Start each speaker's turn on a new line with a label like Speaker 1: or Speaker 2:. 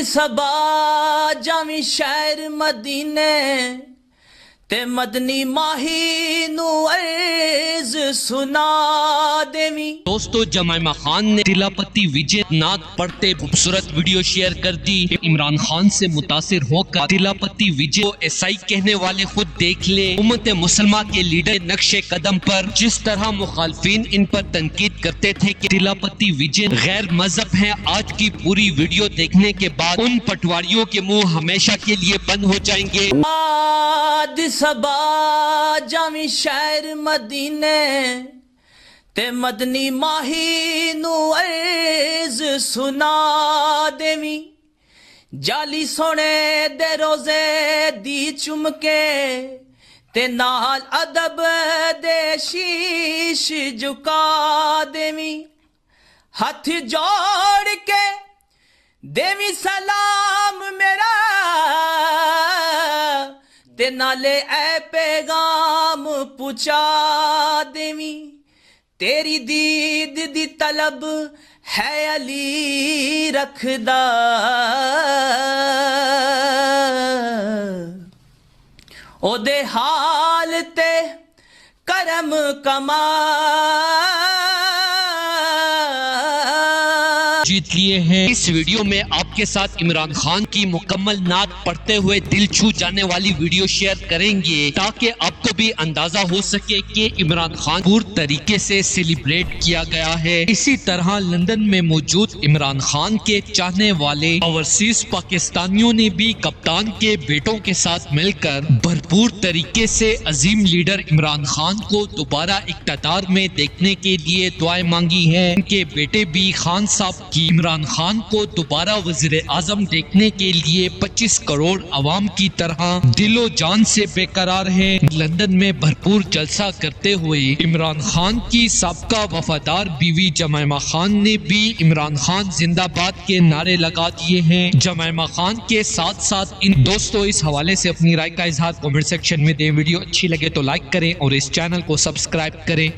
Speaker 1: صبا جاویں شہر مدینے تے مدنی ماہی نو عرض سنا دیویں۔
Speaker 2: دوستو جمائمہ خان نے تلاپتی وجے نعت پڑھتے خوبصورت ویڈیو شیئر کر دی۔ عمران خان سے متاثر ہو کر تلاپتی وجے کو عیسائی کہنے والے خود دیکھ لیں۔ امت مسلمہ کے لیڈر نقش قدم پر جس طرح مخالفین ان پر تنقید کرتے تھے کہ تلاپتی وجے غیر مذہب ہیں، آج کی پوری ویڈیو دیکھنے کے بعد ان پٹواریوں کے منہ ہمیشہ کے لیے بند ہو جائیں گے۔
Speaker 1: صبا جاویں شہر مدینے تے مدنی ماہی نو عرض سنا دیویں۔ جالی سونے دے روزے دی چمکے تے نال ادب دے شیش جھکا دیویں۔ ہاتھ جوڑ کے دیویں سلام میرا تے نالے اے پیغام پہنچا دیویں۔ تیری دید دی طلب ہے علی رکھدا، او دے حال تے کرم کما
Speaker 2: جیت لیے ہیں۔ اس ویڈیو میں آپ کے ساتھ عمران خان کی مکمل نعت پڑھتے ہوئے دل چھو جانے والی ویڈیو شیئر کریں گے تاکہ آپ کو بھی اندازہ ہو سکے کہ عمران خان پور طریقے سے سیلیبریٹ کیا گیا ہے۔ اسی طرح لندن میں موجود عمران خان کے چاہنے والے اوورسیز پاکستانیوں نے بھی کپتان کے بیٹوں کے ساتھ مل کر بھرپور طریقے سے عظیم لیڈر عمران خان کو دوبارہ اقتدار میں دیکھنے کے لیے دعائیں مانگی ہیں۔ ان کے بیٹے بھی خان صاحب کی عمران خان کو دوبارہ وزیر اعظم دیکھنے کے لیے 25 کروڑ عوام کی طرح دل و جان سے بے قرار ہیں۔ لندن میں بھرپور جلسہ کرتے ہوئے عمران خان کی سابقہ وفادار بیوی جمائمہ خان نے بھی عمران خان زندہ باد کے نعرے لگا دیے ہیں۔ جمائمہ خان کے ساتھ ساتھ ان دوستوں اس حوالے سے اپنی رائے کا اظہار کمنٹ سیکشن میں دیں۔ ویڈیو اچھی لگے تو لائک کریں اور اس چینل کو سبسکرائب کریں۔